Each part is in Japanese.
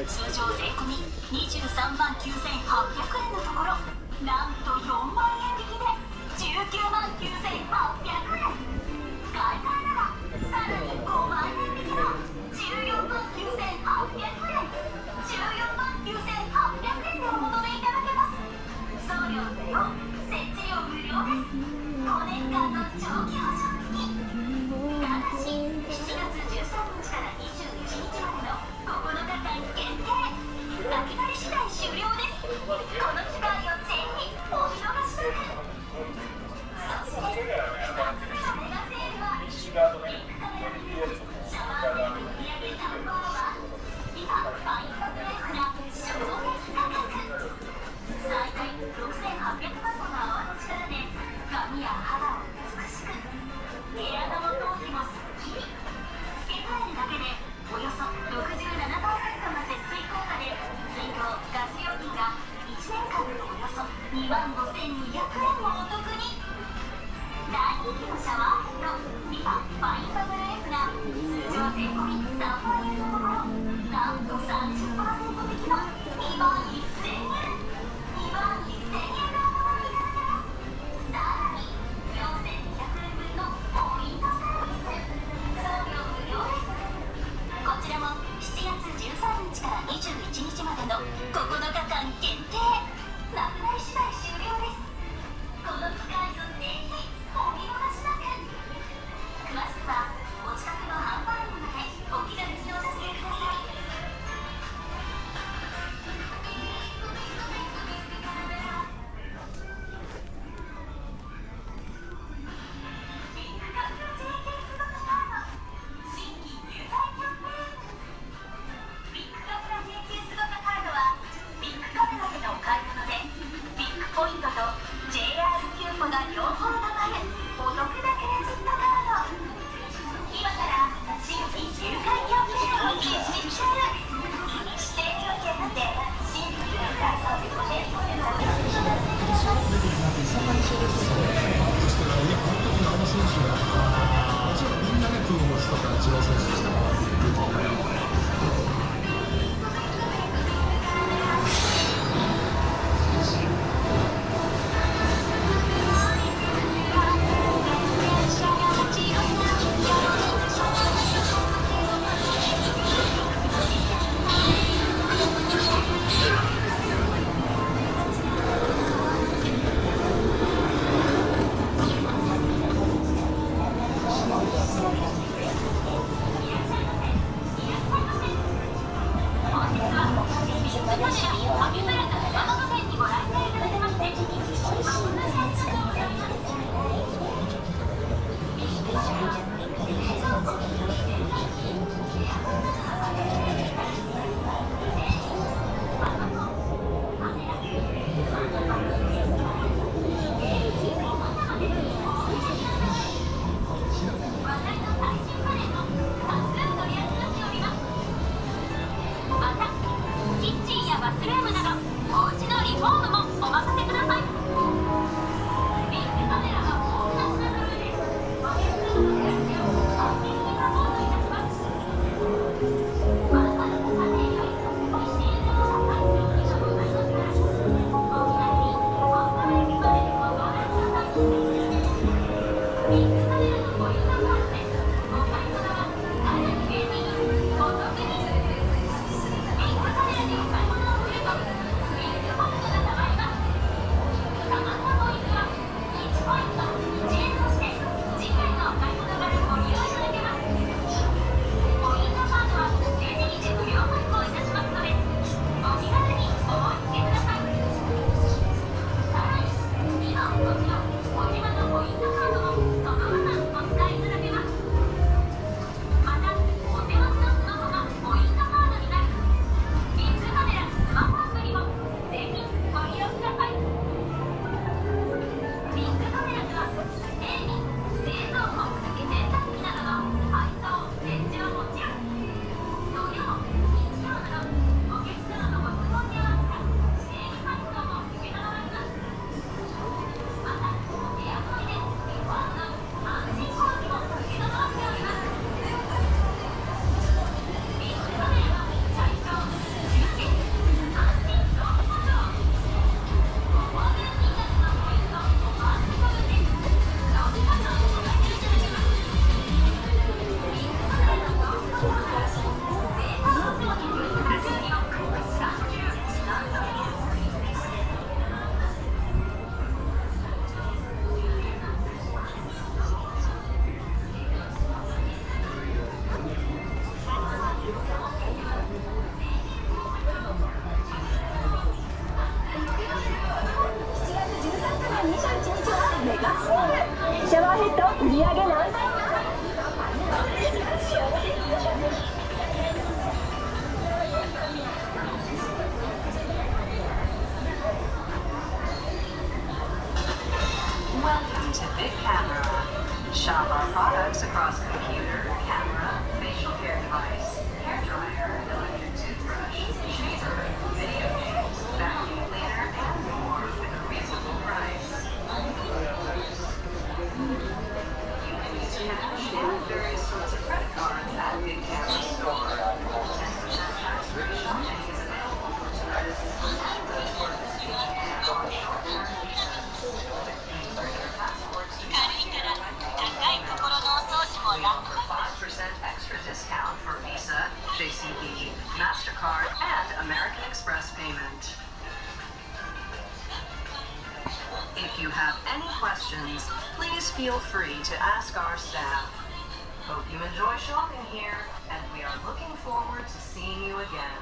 通常税込み23万9800円のところ、なんと4万円引きで19万9800円。買い替えならさらに5万円引きの14万9800円。14万9800円でお求めいただけます。送料無料、設置料無料です。5年間の長期保証付き。ただし7月13日から21日までの9日間限定。なくなり次第終了です。この機会をぜひお見逃しなく。そして2つ目のメガセールはビッグカメラビルシャワーヘッド売上ナンバーワン、リファファインバブレスが衝撃価格。最大6800ワットの泡の力で髪や肌を美しく、毛穴も頭皮もスッキリ。付け替えるだけでおよそ67%の節水効果で水道・ガス料金が1年間でおよそ2万5200円もお得に。大人気のシャワーヘッドリファファインバブル S が通常税込み3万円のところ、なんと 30% 引きの2万1000円。2万1000円のお求めいただけます。さらに4200円分のポイントサービス。送料無料です。こちらも7月13日から21日までの9日間限定。なくなり次第終了です。この機会をぜひお見逃しなく。詳しくはお近くの販売員までお気軽にお尋ねください。ポイントと JR キューポが両方貯まるお得なクレジットカード。今から新規入会キャンペーンを実施中。指定条件にて新規入会をご検討ください。みんなね、プーモスとか一郎選手したからっていうと思うよ。シャワーヘッド売り上げ何倍Welcome to Big Camera. Shop our products across computer, camera, facial care device, hair dryer, electric toothbrush, shaver, video games, vacuum cleaner, and more with a reasonable price. You can use cash and various sorts of credit cards at Big Camera Store. 10% tax-free shopping is available for tourists and those who are visiting and on short-term visas. For 5% extra discount for Visa, JCB, MasterCard, and American Express payment. If you have any questions, please feel free to ask our staff. Hope you enjoy shopping here, and we are looking forward to seeing you again.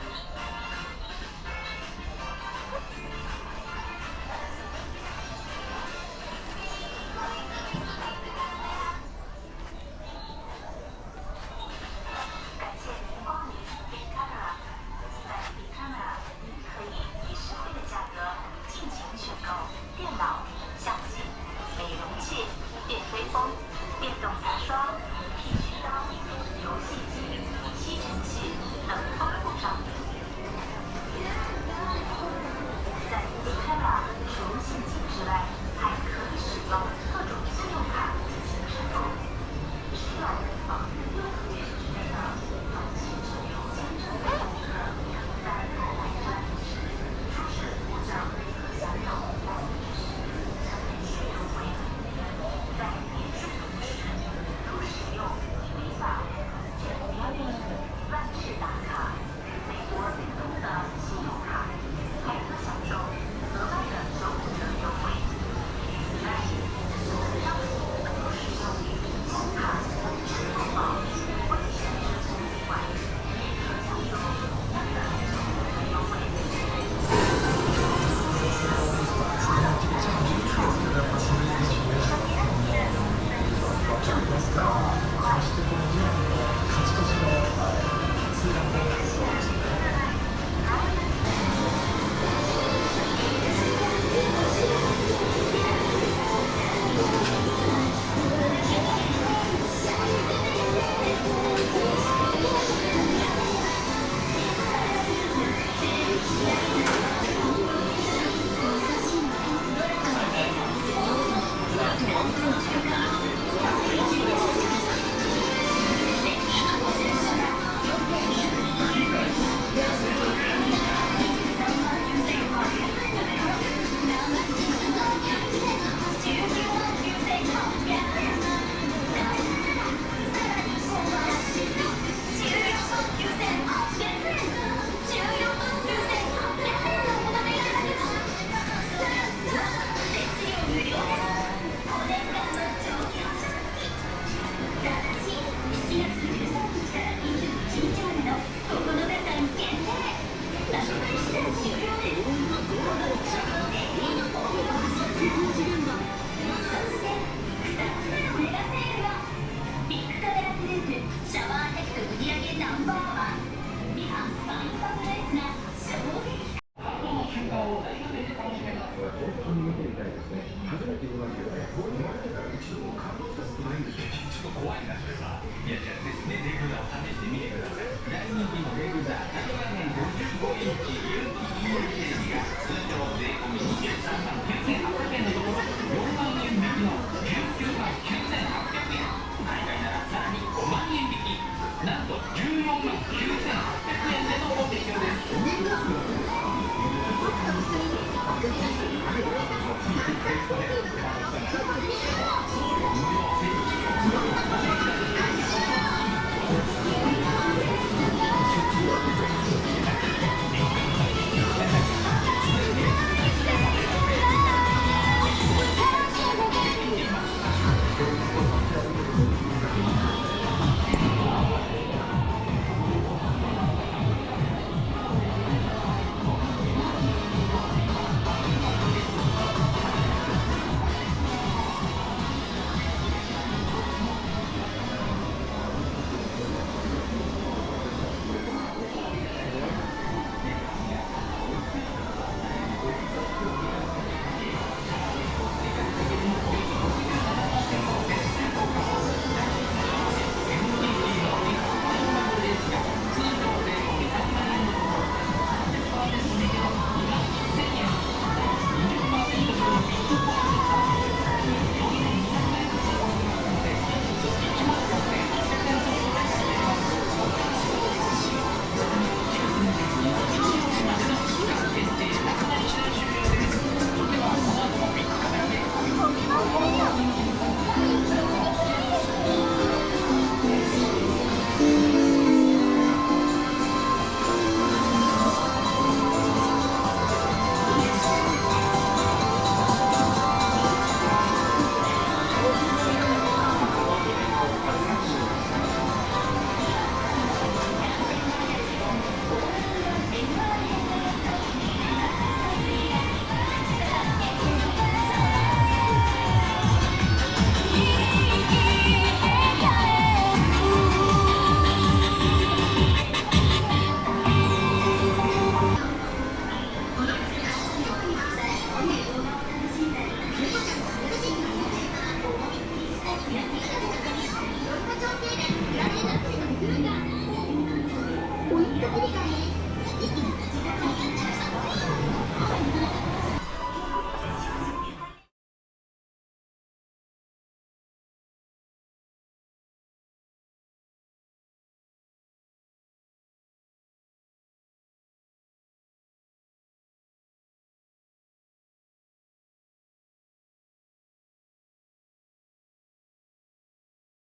いやじゃあですねレギュラーを試してみてください。大人気のレグザ155インチ